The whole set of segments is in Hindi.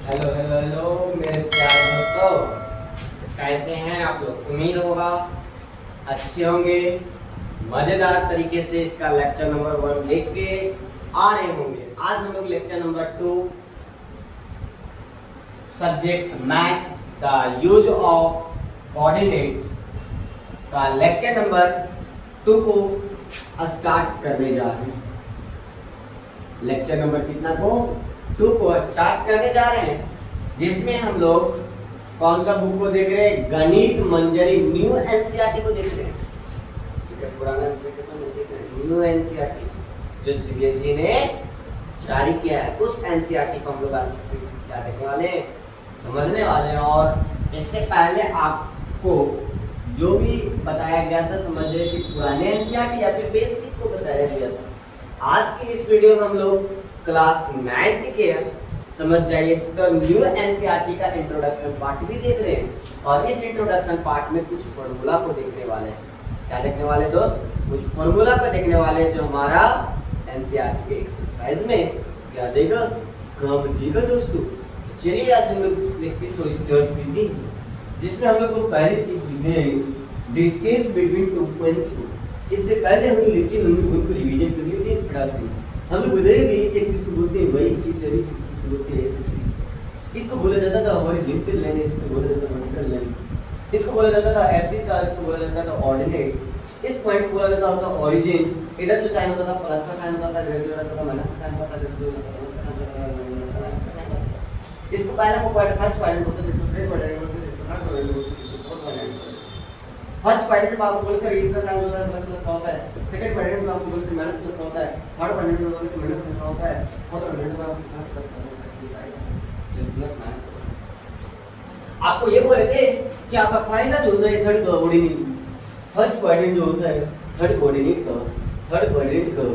हेलो हेलो हेलो मेरे प्यारे दोस्तों, कैसे हैं आप लोग। उम्मीद होगा अच्छे होंगे। मज़ेदार तरीके से इसका लेक्चर नंबर 1 देख के आ रहे होंगे। आज हम लोग lecture number 2 subject math the use of coordinates का लेक्चर नंबर 2 को स्टार्ट करने जा रहे हैं। लेक्चर नंबर कितना को 2 को स्टार्ट करने जा रहे हैं, जिसमें हम लोग कौन सा बुक को देख रहे हैं? गणित मंजरी न्यू एनसीईआरटी को देख रहे हैं। ठीक है, पुराना एनसीईआरटी तो नहीं देख रहे हैं, न्यू एनसीईआरटी जो सीबीएसई ने जारी किया है, उस एनसीईआरटी को हम लोग आज क्या देखने वाले हैं, समझने वाले हैं। और इससे पहले आपको जो भी बताया गया था समझ रहे कि पुराने एनसीईआरटी या फिर बेसिक को बताया गया था। आज की इस वीडियो में हम लोग क्लास 9th के समझ जाइए तो न्यू एनसीईआरटी का इंट्रोडक्शन पार्ट भी देख रहे हैं। और इस इंट्रोडक्शन पार्ट में कुछ फॉर्मूला को देखने वाले हैं। क्या देखने वाले दोस्त? कुछ फॉर्मूला को देखने वाले हैं जो हमारा एनसीईआरटी के एक्सरसाइज में क्या देगा, काम देगा दोस्तों। चलिए आज हम लोग इस लेक्चर को स्टार्ट करते हैं, जिसमें हम लोग को पहली चीज लिखें डिस्टेंस बिटवीन 2 पॉइंट्स को। इससे पहले हम लोग लेक्चर नंबर 1 को रिवीजन कर लेते हैं फटाक से। हम लोग बताएंगे इस एक्सिस को बोलते हैं वाई एक्सिस और इस एक्सिस को बोलते हैं एक्स एक्सिस। इसको बोला जाता था हॉरिजॉन्टल लाइन, इसको बोला जाता था वर्टिकल लाइन, इसको बोला जाता था एब्सिस और इसको बोला जाता था ऑर्डिनेट। इस पॉइंट को बोला जाता था ओरिजिन। इधर जो साइन होता था प्लस का साइन होता था, इधर जो होता था माइनस का साइन होता था, इधर जो होता था प्लस का साइन होता था, माइनस का साइन होता था। इसको पहला को पॉइंट फर्स्ट पॉइंट बोलते थे, दूसरे पॉइंट बोलते थे, थर्ड पॉइंट बोलते थे, फोर्थ पॉइंट। फर्स्ट क्वाड्रेंट में आपको बोलते हैं इसका साइन होता है प्लस प्लस का होता है। सेकंड क्वाड्रेंट में आपको बोलते हैं माइनस प्लस का होता है। थर्ड क्वाड्रेंट में बोलते हैं माइनस प्लस का होता है। फोर्थ क्वाड्रेंट में आपको प्लस प्लस का होता है, चलो प्लस माइनस का। आपको ये बोल रहे थे कि आपका पहला जो होता है थर्ड कोऑर्डिनेट, फर्स्ट क्वाड्रेंट जो होता है थर्ड कोऑर्डिनेट का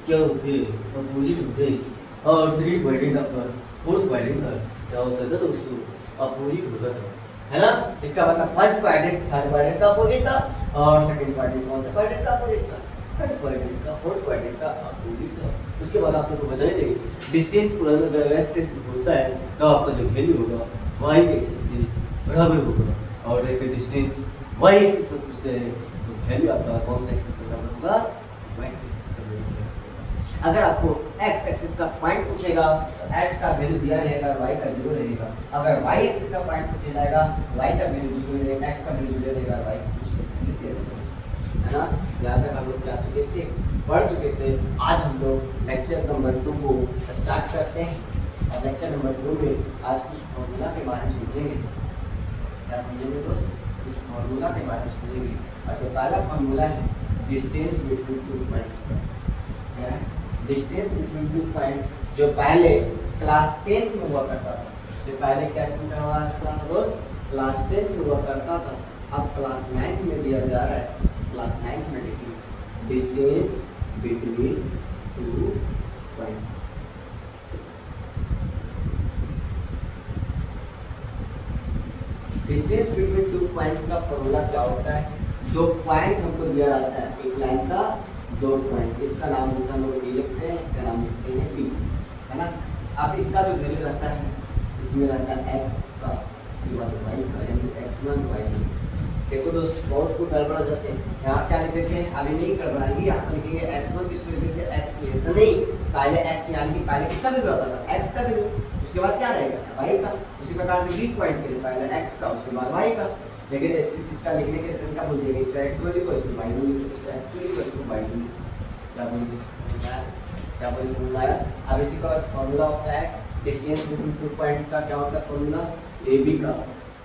क्या होते हैं? अपोजिट होते हैं। और सेकंड क्वाड्रेंट आपका फोर्थ क्वाड्रेंट का क्या होता था दोस्तों? अपोजिट होता था, है ना। इसका मतलब फर्स्ट क्वाड्रेंट थर्ड क्वाड्रेंट का अपोजिट था, और सेकंड क्वाड्रेंट कौन सा क्वाड्रेंट का अपोजिट था? थर्ड क्वाड्रेंट का, फोर्थ क्वाड्रेंट का अपोजिट था। उसके बाद आप लोग को बताए थे डिस्टेंस पूरा अगर x एक्सिस होता है तो आपका जो वैल्यू होगा y एक्सिस के बराबर होगा। और एक डिस्टेंस y एक्सिस को पूछते हैं तो वैल्यू आपका कौन सा एक्सिस का बराबर होगा? y एक्सिस का बराबर। अगर आपको x एक्सिस का पॉइंट पूछेगा तो x का वैल्यू दिया रहेगा, y का 0 रहेगा। अगर y एक्सिस का पॉइंट पूछा जाएगा, y का वैल्यू 0 रहेगा, x का वैल्यू 0 रहेगा, y का वैल्यू दिया रहेगा, है ना। यहाँ तक हम लोग क्या चुके थे, पढ़ चुके थे। आज हम लोग लेक्चर नंबर 2 को स्टार्ट करते हैं। और लेक्चर नंबर 2 में आज कुछ फॉर्मूला के बारे में समझेंगे। क्या समझेंगे दोस्त? कुछ फॉर्मूला के बारे में समझेंगे। और जो पहला फॉर्मूला है डिस्टेंस बिटवीन 2 पॉइंट्स का, क्या है? डिस्टेंस बिटवीन 2 पॉइंट्स जो पहले क्लास 10 में हुआ करता था, जो पहले कैसे हुआ करता था दोस्त? क्लास 10 में हुआ करता था। अब क्लास 9 में दिया जा रहा है। क्लास 9 में देखिए distance between 2 points. Distance between 2 points का फॉर्मूला क्या होता है? दो पॉइंट हमको दिया जाता है, एक लाइन का 2 पॉइंट। इसका नाम जैसे हम लोग लिखते हैं, इसका नाम लिखते हैं P, है ना। अब इसका जो वैल्यू रहता है, इसमें रहता है x का, उसके बाद y का, यानी x1 y2। देखो दोस्त बहुत कुछ गड़बड़ हो जाते हैं। यहाँ क्या लिखते थे? अभी नहीं गड़बड़ाएंगे। यहाँ पर लिखेंगे x1, किसको लिखते थे? x के। ऐसा नहीं, पहले x यानी कि पहले किसका वैल्यू आता था? x का वैल्यू, उसके बाद क्या रहेगा? y का। उसी प्रकार से वीक पॉइंट के लिए पहले x का, उसके बाद y का। लेकिन इस चीज का लिखने के तरीका बोल दिएगा, इसका x1 लिखो, इसको y1 लिखो, इसका x2 लिखो, इसको y2 लिखो। क्या बोले समझ आया? अब इसी का फॉर्मूला होता है डिस्टेंस बिटवीन 2 पॉइंट्स का। क्या होता है फॉर्मूला? AB का,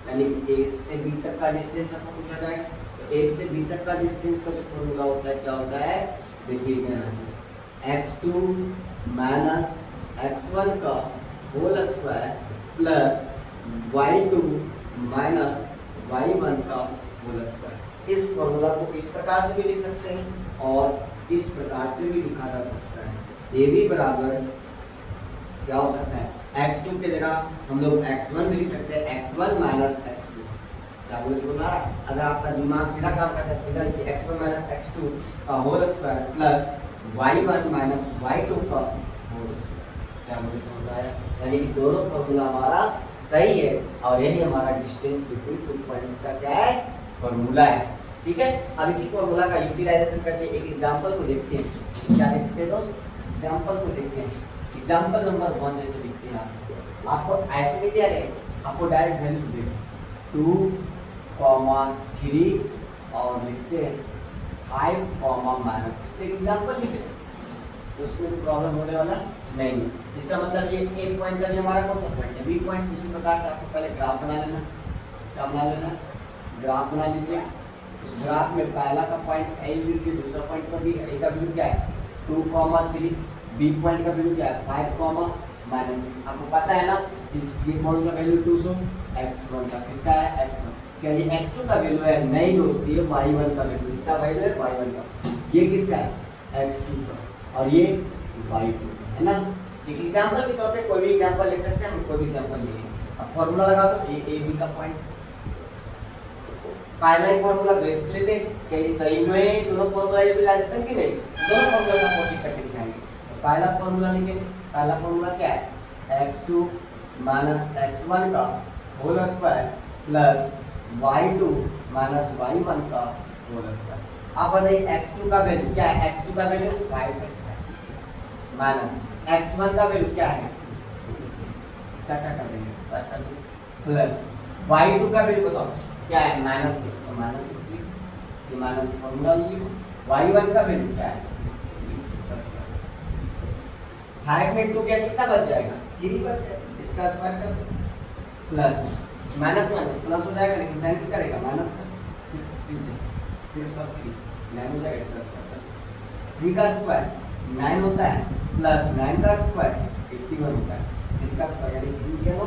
यानी A से B तक का डिस्टेंस आपको पूछा जाए तो A से B तक का डिस्टेंस का जो फॉर्मूला होता है क्या होता है? देखिए x2 माइनस x1 का whole square plus y2 minus y1 का होल स्क्वायर। इस फॉर्मूला को इस प्रकार से भी लिख सकते हैं और इस प्रकार से भी लिखा जा सकता है। AB बराबर क्या हो सकता है? x2 की जगह हम लोग x1 भी लिख सकते हैं, x1 माइनस x2। क्या बोले समझ आ रहा है? अगर आपका दिमाग सीधा काम करता है, सीधा लिखिए x1 माइनस x2 का whole square plus y1 minus y2 का होल स्क्वायर। क्या मुझे समझ में आया? यानी कि दोनों फॉर्मूला हमारा सही है और यही हमारा डिस्टेंस बिटवीन टू पॉइंट्स का क्या है? फॉर्मूला है। ठीक है, अब इसी फॉर्मूला का यूटिलाइजेशन करके एक एग्जांपल को देखते हैं। क्या देखते हैं दोस्त? एग्जांपल को देखते हैं। एग्जांपल नंबर 1 जैसे लिखते हैं आपको ऐसे नहीं दिया जाएगा, आपको डायरेक्ट वैल्यू देगा 2,3 और लिखते हैं 5,-6 एग्जांपल लिखते हैं, तो उसमें प्रॉब्लम होने वाला नहीं है। इसका मतलब ये एक पॉइंट का भी हमारा कौन सा पॉइंट है? B point. उसी प्रकार से आपको पहले ग्राफ बना लेना। क्या बना लेना? ग्राफ बना लीजिए। उस ग्राफ में पहला का पॉइंट ए लीजिए, दूसरा पॉइंट का भी ए का वैल्यू क्या है? 2,3, बी पॉइंट का वैल्यू क्या है? 5,-6। आपको पता है ना इस ये कौन सा वैल्यू 200 x1 का, किसका है? x1। क्या ये x2 का वैल्यू है? नहीं दोस्त, ये y1 का वैल्यू, इसका वैल्यू है y1 का। ये किसका है? x2 का, और ये y2 है ना। एक एग्जांपल के तौर पे कोई भी एग्जांपल ले सकते हैं, हम कोई भी एग्जांपल लिए। अब फार्मूला लगा दो, ए बी का पॉइंट, पहला ही फार्मूला देख लेते हैं क्या ये सही में है दोनों फार्मूला यूटिलाइजेशन की नहीं? दोनों फार्मूला का कोशिश करके दिखाएंगे। तो पहला फार्मूला लिखेंगे। पहला फार्मूला क्या है? x2 माइनस x1 का whole square plus y2 minus y1 का होल स्क्वायर। आप बताइए x2 का वैल्यू क्या है? x2 का वैल्यू 5 है माइनस x1 का वैल्यू क्या है? इसका क्या कर देंगे? स्क्वायर कर देंगे प्लस y2 का वैल्यू बताओ क्या है? -6। तो -6 लिखो, ये माइनस फॉर्मूला लिखो। y1 का वैल्यू क्या है? इसका स्क्वायर। 5 में 2 क्या कितना बच जाएगा? 3 बच जाएगा। इसका स्क्वायर कर दो प्लस माइनस माइनस प्लस हो जाएगा, लेकिन साइन किसका रहेगा? माइनस का। 6 3 6 और 3 9 हो जाएगा। इसका स्क्वायर 3 का स्क्वायर 9 होता है प्लस 9 का स्क्वायर 81 होता है। 3 का स्क्वायर यानी 3 क्या हो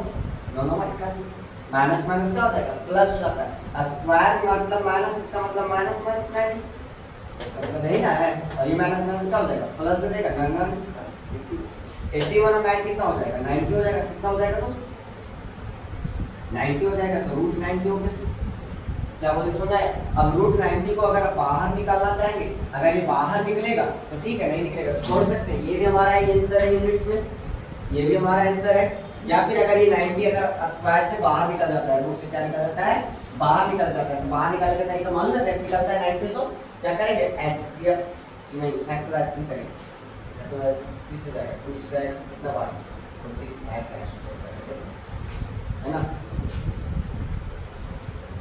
9 9 81। माइनस माइनस क्या हो जाएगा? प्लस हो जाता है। स्क्वायर मतलब माइनस, इसका मतलब माइनस माइनस 9 मतलब नहीं ना है, और ये माइनस माइनस क्या हो जाएगा? प्लस दे देगा। 81 और 9 कितना हो जाएगा? 90 हो जाएगा। कितना हो जाएगा दोस्त? 90 हो जाएगा। तो रूट 90 हो गया। क्या बोले समझ आया? अब रूट 90 को अगर बाहर निकालना चाहेंगे, अगर ये बाहर निकलेगा तो ठीक है, नहीं निकलेगा तो छोड़ सकते हैं। ये भी हमारा आंसर है यूनिट्स में, ये भी हमारा आंसर है। या फिर अगर ये 90 अगर स्क्वायर से बाहर निकल जाता है, रूट से क्या निकल जाता है? बाहर निकल जाता है। तो बाहर निकालने का तरीका मालूम है कैसे निकलता है? 90 से क्या करेंगे? एचसीएफ नहीं, फैक्टराइजेशन करेंगे। तो किससे जाएगा? 2 से जाएगा। कितना बार? 25 है ना।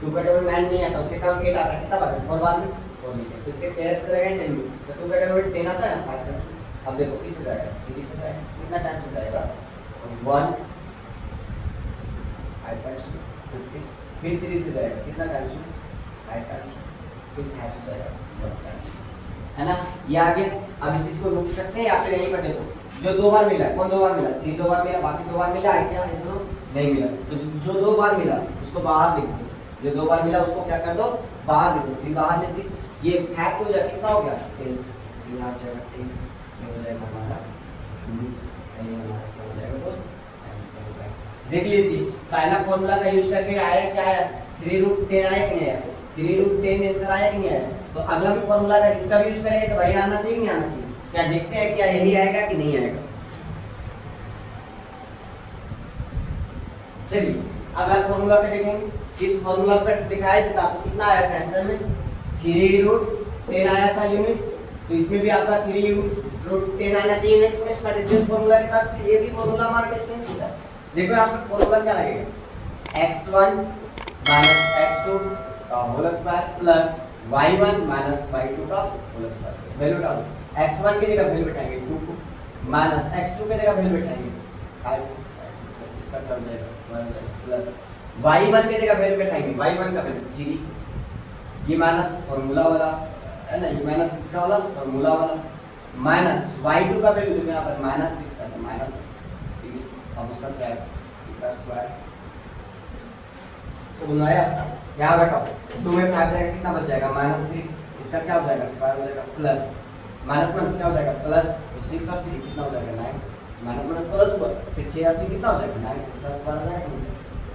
2 का टेबल 9 नहीं आता, उससे काम 8 आता है। कितना बार? 4 बार में 4 में। इससे 13 चला गया 10 में। तो 2 का टेबल 10 आता है ना 5 का। अब देखो किससे जाएगा? 3 से जाएगा। कितना टाइम से जाएगा? 1 5 टाइम्स 50, फिर 3 से जाएगा। कितना टाइम से? 5 टाइम्स, फिर 5 से जाएगा 1 टाइम्स, है ना। ये आ गया। अब इस चीज को रोक सकते हैं या फिर यहीं पर देखो जो 2 बार मिला, कौन 2 बार मिला? 3 2 बार मिला, बाकी 2 बार मिला है क्या? ये दोनों नहीं मिला। तो जो 2 बार मिला उसको बाहर लिख दो, जो 2 बार मिला उसको क्या कर दो? बाहर लिख दो। फिर बाहर लिख दी, ये फैक्ट हो जाएगा। कितना हो गया? 10 ये आ जाएगा 10, ये हो जाएगा हमारा 20, ये हमारा क्या हो जाएगा दोस्त? आंसर हो जाएगा। देख लीजिए पहला फॉर्मूला का यूज करके आया क्या है? 3√10 आया कि नहीं आया? 3√10 आंसर आया कि नहीं आया? तो अगला भी फॉर्मूला का इसका भी यूज करेंगे तो वही आना चाहिए कि नहीं आना चाहिए? क्या देखते हैं क्या यही आएगा कि नहीं आएगा? चलिए अगला फॉर्मूला पे देखेंगे। इस फॉर्मूला पर दिखाया तो आपको कितना आया था आंसर में? 3√10 आया था यूनिट्स। तो इसमें भी आपका 3√10 आना चाहिए यूनिट्स में। इसका डिस्टेंस फॉर्मूला के साथ से ये भी फॉर्मूला हमारा डिस्टेंस है। देखो यहाँ पर फॉर्मूला क्या लगेगा? x1 माइनस x2 का whole square plus y1 minus y2 का होल स्क्वायर। वैल्यू डालो। x1 की जगह वैल्यू बैठाएंगे 2 को, माइनस x2 की जगह वैल्यू बैठाएंगे 5, इसका टर्म जाएगा स्क्वायर हो जाएगा प्लस y1 की जगह वैल्यू बैठाएंगे y1 का वैल्यू 3, ये माइनस फार्मूला वाला है ना, ये माइनस 6 का वाला फार्मूला वाला, माइनस y2 का वैल्यू देखो यहाँ पर -6 है, -6 ठीक है। अब उसका क्या है? इसका स्क्वायर समझ आया? यहाँ बैठाओ 2 में 5 जाएगा, कितना बच जाएगा? -3, इसका क्या हो जाएगा? स्क्वायर हो जाएगा प्लस माइनस माइनस क्या हो जाएगा? प्लस। तो 6 और 3 कितना हो जाएगा? 9, माइनस माइनस प्लस हुआ, फिर 6 और 3 कितना हो जाएगा? 9, इसका स्क्वायर हो जाएगा।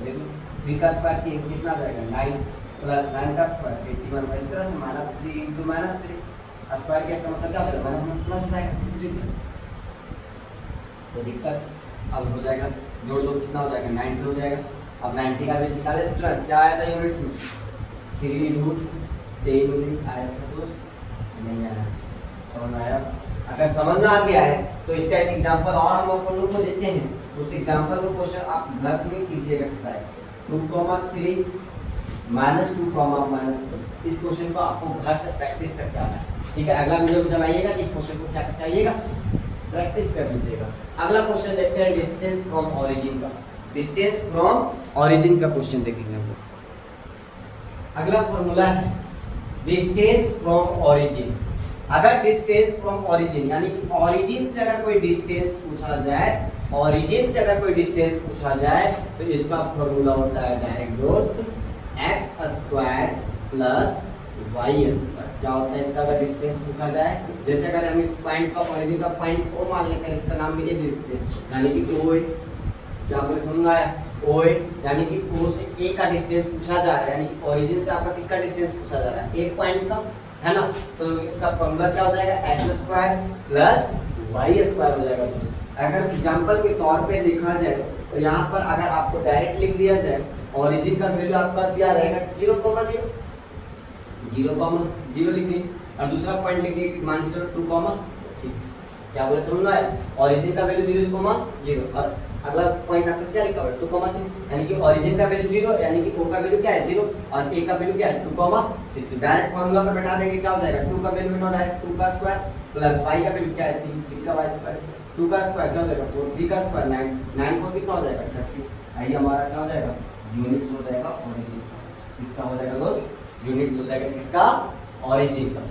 देखो 3 का स्क्वायर कितना आ जाएगा? 9 प्लस 9 का स्क्वायर 81। इस तरह से -3 × -3 स्क्वायर किया, इसका मतलब क्या हो जाएगा? माइनस माइनस प्लस हो जाएगा। तो दिक्कत अब हो जाएगा, जोड़ दो कितना हो जाएगा 90 हो जाएगा। अब 90 का वैल्यू निकाले तो क्या आया था यूनिट्स में 3√10 यूनिट्स आया था दोस्त, नहीं आया, समझ में आया? अगर समझ में आ गया है तो इसका एक एग्जांपल और हम लोगों को देते हैं, उस एग्जांपल को क्वेश्चन आप घर में कीजिएगा। 2,3 -2, -3 इस क्वेश्चन को आपको घर से प्रैक्टिस करके आना है, ठीक है? अगला वीडियो में जब आइएगा इस क्वेश्चन को क्या करके आइएगा, प्रैक्टिस कर लीजिएगा। अगला क्वेश्चन देखते हैं डिस्टेंस फ्रॉम ओरिजिन का। डिस्टेंस फ्रॉम ओरिजिन का क्वेश्चन देखेंगे हम लोग। अगला फॉर्मूला है डिस्टेंस फ्रॉम ओरिजिन। अगर डिस्टेंस फ्रॉम ओरिजिन यानी कि ओरिजिन से अगर कोई डिस्टेंस पूछा जाए, ओरिजिन से अगर कोई डिस्टेंस पूछा जाए तो इसका फॉर्मूला होता है डायरेक्ट दोस्त x² प्लस y²। क्या होता है इसका अगर डिस्टेंस पूछा जाए? जैसे अगर हम इस पॉइंट का ओरिजिन का पॉइंट O मान लेते हैं, इसका नाम भी दे देते हैं यानी कि O है। क्या आपको समझ आया? O है यानी कि O से A का डिस्टेंस पूछा जा रहा है, यानी कि ओरिजिन से आपका किसका डिस्टेंस पूछा जा रहा है? एक पॉइंट का, है ना? तो इसका फॉर्मूला क्या हो जाएगा x² प्लस y² हो जाएगा। अगर एग्जांपल के तौर पे देखा जाए तो यहाँ पर अगर आपको डायरेक्ट लिख दिया जाए ओरिजिन का वैल्यू आपका दिया रहेगा 0,0 लिख दी और दूसरा पॉइंट लिख दी मान के चलो 2, क्या बोले समझ में आया? ओरिजिन का वैल्यू 0,0 और अगला पॉइंट आपका क्या लिखा हुआ है 2,3 यानी कि ओरिजिन का वैल्यू 0 यानी कि O का वैल्यू क्या है 0 और A का वैल्यू क्या है 2,3। तो डायरेक्ट फार्मूला में बैठा देंगे क्या हो जाएगा 2 का वैल्यू मिटा डायरेक्ट 2 का स्क्वायर प्लस y का वैल्यू क्या है 3 का y², 2 का स्क्वायर क्या हो जाएगा 4, 3 का स्क्वायर 9, 9 को कितना हो जाएगा 30। आई हमारा क्या हो जाएगा यूनिट्स हो जाएगा ओरिजिन का। इसका हो जाएगा दोस्त यूनिट्स हो जाएगा किसका ओरिजिन का,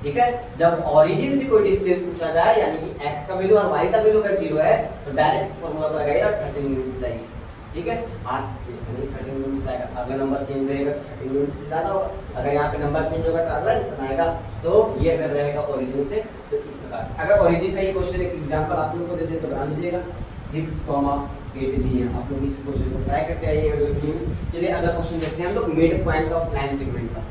ठीक है? जब ओरिजिन से कोई डिस्टेंस पूछा जाए यानी कि x का वैल्यू और y का वैल्यू अगर 0 है तो डायरेक्ट इस फार्मूला पर लगाइए और 13 यूनिट्स जाएगी, ठीक है? आप इसमें 13 यूनिट्स आएगा, अगला नंबर चेंज रहेगा 13 यूनिट से ज़्यादा होगा। अगर यहाँ पे नंबर चेंज होगा तो अगला आंसर आएगा। तो ये अगर रहेगा ओरिजिन से तो इस प्रकार से। अगर ओरिजिन का ये क्वेश्चन एक एग्जांपल आप लोगों को दे दें तो बना लीजिएगा 6,8 दिए हैं, आप लोग इस क्वेश्चन को ट्राई करके आइएगा। चलिए अगला क्वेश्चन देखते हैं हम लोग midpoint of line segment का।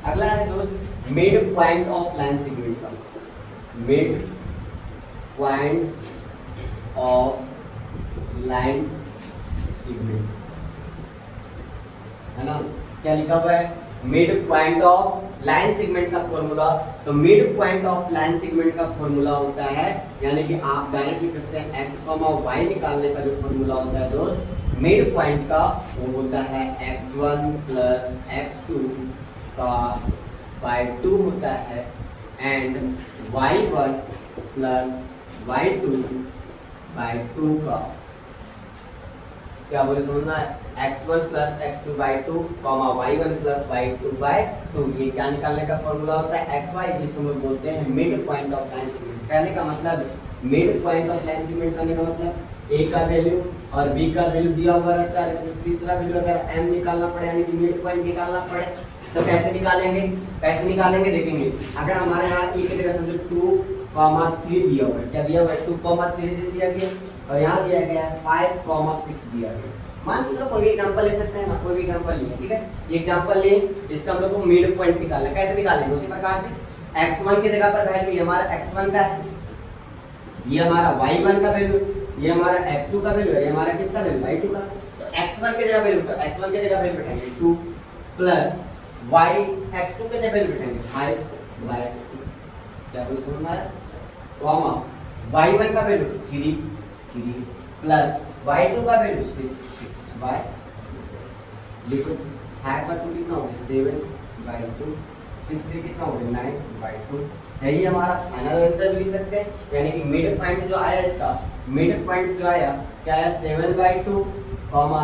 अगला है दोस्त midpoint of line segment का। Midpoint of line segment, है ना? क्या लिखा हुआ है midpoint of line segment का फॉर्मूला। तो midpoint of line segment का फॉर्मूला होता है यानी कि आप डायरेक्ट लिख सकते हैं x, y निकालने का जो फॉर्मूला होता है दोस्त मिड पॉइंट का वो होता है x1 प्लस x2 का बाय 2 होता है and y1 plus y2 bye 2 का क्या बोले समझना है x1 plus x2 bye 2 y1 plus y2 bye 2। ये क्या निकालने का फॉर्मूला होता है xy, जिसको हम बोलते हैं mid point of line segment. कहने का मतलब mid point of line segment करने का मतलब a का वैल्यू और b का वैल्यू दिया हुआ रहता है, इसमें तीसरा वैल्यू अगर m निकालना पड़े यानी कि मिड पॉइंट निकालना पड़े तो कैसे निकालेंगे? देखेंगे अगर हमारे यहाँ e की जगह समझो 2,3 दिया हुआ है, क्या दिया हुआ है 2,3 दे दिया गया और यहाँ दिया गया है 5,6 दिया गया। मान लो कोई भी एग्जांपल ले सकते हैं ना, कोई भी एग्जांपल लिए, ठीक है? ये एग्जांपल लिए इसका हम लोग को मिड पॉइंट निकालना है। कैसे निकालेंगे? उसी प्रकार से x1 की जगह पर वैल्यू हमारा x1 का है, ये हमारा y1 का वैल्यू, ये हमारा x2 का वैल्यू है, ये हमारा किसका वैल्यू y2 का। तो x1 की जगह वैल्यू बैठाएंगे 2 प्लस y x2 के जगह वैल्यू बैठाएंगे 5/2। क्या बोल समझ में आया? कॉमा y1 का वैल्यू 3 प्लस y2 का वैल्यू 6/2। देखो 5/2 कितना हो गया 7/2, 6 3 कितना हो गया 9/2। यही हमारा फाइनल आंसर लिख सकते हैं, यानी कि मिड पॉइंट जो आया इसका मिड पॉइंट जो आया क्या आया 7/2,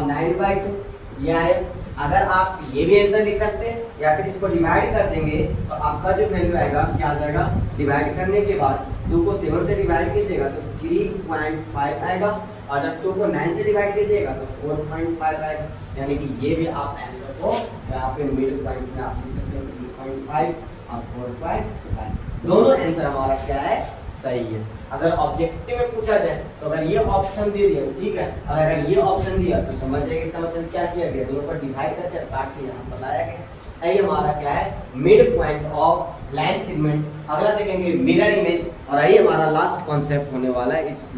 9/2 ये आया। अगर आप ये भी आंसर लिख सकते हैं या फिर इसको डिवाइड कर देंगे तो आपका जो वैल्यू आएगा क्या आ जाएगा, डिवाइड करने के बाद 2 को 7 से डिवाइड कीजिएगा तो 3.5 आएगा और जब 2 को 9 से डिवाइड कीजिएगा तो 4.5 आएगा। यानी कि ये भी आप आंसर को यहाँ पे मिड पॉइंट में आप लिख सकते हैं 5.5 और 4.5। दोनों आंसर हमारा क्या है, सही है। अगर ऑब्जेक्टिव में पूछा जाए तो अगर ये ऑप्शन दे दिया ठीक है, और अगर ये ऑप्शन दिया तो समझ जाएगा इसका मतलब क्या किया गया, दोनों पर डिवाइड करके काट के यहाँ पर लाया गया। यही हमारा क्या है, midpoint of line segment. अगला देखेंगे मिरर इमेज, और यही हमारा लास्ट कॉन्सेप्ट होने वाला है। इस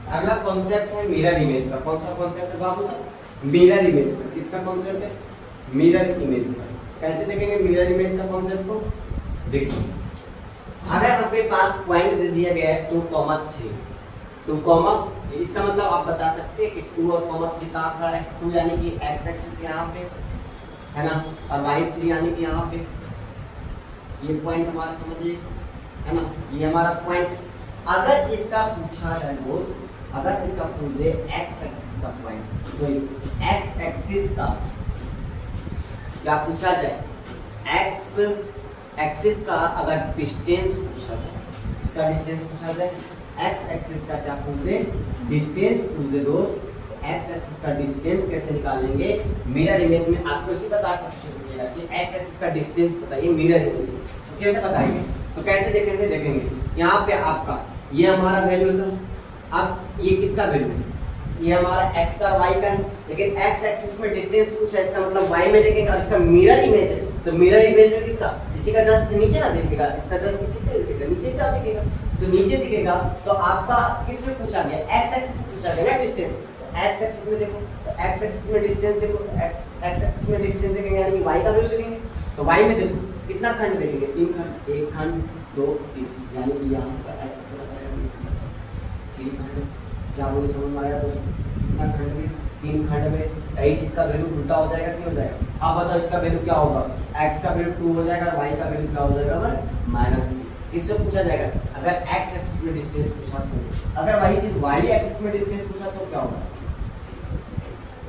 अगला कॉन्सेप्ट है मिरर इमेज का। कौन सा कॉन्सेप्ट है बाबू साहब, मिरर इमेज का। किसका कॉन्सेप्ट है, मिरर इमेज का। कैसे देखेंगे मिरर इमेज का कॉन्सेप्ट को, देखिए अगर आपके पास पॉइंट दे दिया गया है 2,3, 2, इसका मतलब आप बता सकते हैं कि 2 और 3 कहाँ खड़ा है। 2 यानी कि एक्स एक्सिस यहाँ पे है ना, और y3 यानी कि यहाँ पे। ये पॉइंट हमारा समझिए है ना, ये हमारा पॉइंट। अगर इसका पूछा जाए दोस्त, अगर इसका पूछ दे एक्स एक्सिस का पॉइंट, तो एक्स एक्सिस का क्या पूछा जाए, एक्स एक्सिस का अगर डिस्टेंस पूछा जाए, इसका डिस्टेंस पूछा जाए, एक्स एक्सिस का क्या पूछ दे, डिस्टेंस पूछ दे दोस्त। एक्स एक्सिस का डिस्टेंस कैसे निकालेंगे, मिरर इमेज में आपको इसी प्रकार का क्वेश्चन पूछेगा कि एक्स एक्सिस का डिस्टेंस बताइए मिरर इमेज में, तो कैसे बताएंगे, तो कैसे देखेंगे यहाँ पे आपका ये हमारा वैल्यू था, अब ये किसका वैल्यू है, ये हमारा x का y का है, लेकिन x एक्सिस में डिस्टेंस पूछा है, इसका मतलब y में देखेंगे, और इसका मिरर इमेज है, तो मिरर इमेज में किसका, इसी का जस्ट नीचे ना दिखेगा, इसका जस्ट किसके दिखेगा, नीचे का दिखेगा, तो नीचे दिखेगा। तो आपका किस में पूछा गया, x एक्सिस में पूछा गया ना डिस्टेंस, x एक्सिस में देखो, तो x एक्सिस में डिस्टेंस देखो, x एक्सिस में डिस्टेंस देखेंगे यानी कि y का वैल्यू देखेंगे, तो y में देखो कितना खंड देखेंगे, 3 खंड, 1 खंड 2 3, यानी कि यहाँ पर x चला जाएगा 3 खंड। क्या बोले समझ में आया दोस्तों, कितना खंड में, 3 खंड में। यही चीज का वैल्यू उल्टा हो जाएगा, क्यों हो जाएगा, आप बताओ इसका वैल्यू क्या होगा, x का वैल्यू 2 हो जाएगा, y का वैल्यू क्या हो जाएगा -3। इससे पूछा जाएगा अगर x एक्सिस में डिस्टेंस पूछा तो, अगर वही चीज y एक्सिस में डिस्टेंस पूछा तो क्या होगा,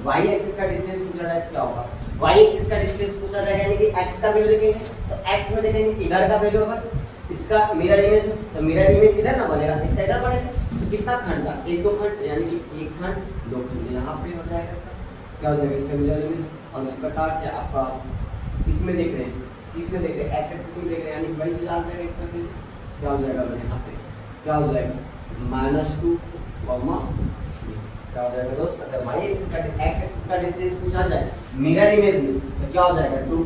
y एक्सिस का डिस्टेंस पूछा जाए तो क्या होगा, y एक्सिस का डिस्टेंस पूछा जाएगा यानी कि x का वैल्यू देखेंगे, तो x में देखेंगे इधर का वैल्यू होगा, इसका मिरर इमेज में, तो मिरर इमेज इधर ना बनेगा, इसका इधर बनेगा, तो कितना खंड था, 1 2 खंड, यानी कि 1 खंड 2 खंड यहाँ पे हो जाएगा, इसका क्या हो जाएगा, इसका मिरर इमेज। और इस प्रकार से आपका इसमें देख रहे हैं, इसमें देख रहे हैं x एक्सिस में देख रहे हैं, यानी वही चीज आ जाएगा, इसका क्या हो जाएगा यहाँ पे, क्या हो जाएगा -2, क्या हो जाएगा दोस्त, अगर y एक्सिस का x एक्सिस का डिस्टेंस पूछा जाए मिरर इमेज में तो क्या हो जाएगा 2,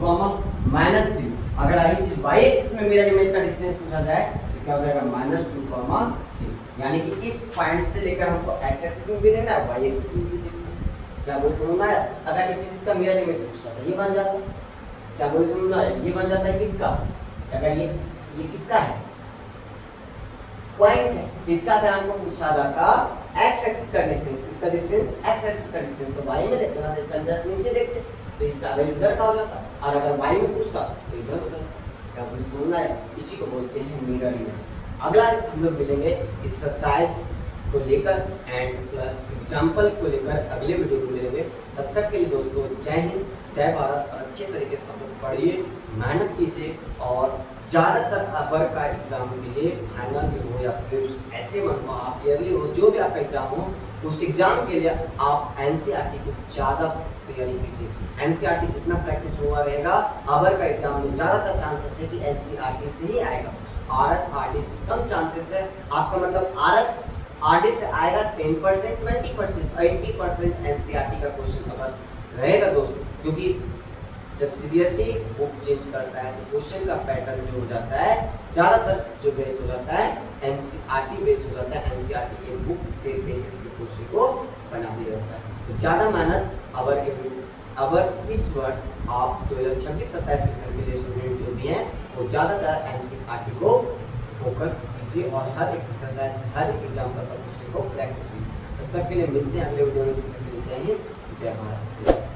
-3। अगर यही चीज y एक्सिस में मिरर इमेज का डिस्टेंस पूछा जाए तो क्या हो जाएगा -2, 3। यानी कि इस पॉइंट से लेकर हमको x एक्सिस में भी देखना है, y एक्सिस में भी देखना है। क्या बोले समझ में आया, अगर किसी चीज का मिरर इमेज पूछा था ये बन जाता, क्या बोले समझ में आया, ये बन जाता है किसका, अगर ये किसका है, पॉइंट है, इसका अगर हमको पूछा जाता x एक्सिस का डिस्टेंस, इसका डिस्टेंस x एक्सिस का डिस्टेंस, तो y में देखते ना, इसका जस्ट नीचे देखते तो इसका वैल्यू इधर का हो जाता, और अगर y में पूछता तो इधर हो जाता। क्या बोले समझ में आया, इसी को बोलते हैं मिरर इमेज। अगला हम लोग मिलेंगे एक्सरसाइज को लेकर एंड प्लस एग्जाम्पल को लेकर अगले वीडियो में मिलेंगे। तब तक के लिए दोस्तों जय हिंद जय भारत, और अच्छे तरीके से आप पढ़िए, मेहनत कीजिए, और ज़्यादातर अबर का एग्जाम के लिए फाइनल हो या फिर ऐसे मन हो आप ईयरली हो, जो भी आपका एग्जाम हो, उस एग्जाम के लिए आप एनसीईआरटी को ज़्यादा तैयारी कीजिए। एनसीईआरटी जितना प्रैक्टिस हुआ रहेगा, अबर का एग्जाम में ज़्यादातर चांसेस है कि एनसीईआरटी से ही आएगा, आरएस आरडी से कम चांसेस है। आपका मतलब आरएस आरडी से आएगा 10%, 20%, 80% एनसीईआरटी का क्वेश्चन पेपर रहेगा दोस्तों, क्योंकि जब सीबीएसई बुक चेंज करता है तो क्वेश्चन का पैटर्न जो हो जाता है ज़्यादातर जो बेस हो जाता है एनसीईआरटी बेस हो जाता है, एनसीईआरटी के बुक के बेसिस पे क्वेश्चन को बना दिया जाता है। तो ज़्यादा मेहनत अवर इस वर्ष आप 2026-27 सेशन के लिए स्टूडेंट जो भी हैं वो ज़्यादातर एनसीईआरटी को फोकस कीजिए, और हर एक एक्सरसाइज हर एक एग्जाम का क्वेश्चन को प्रैक्टिस कीजिए। तब तक के लिए मिलते हैं अगले वीडियो में, तब तक के लिए जय हिंद जय भारत।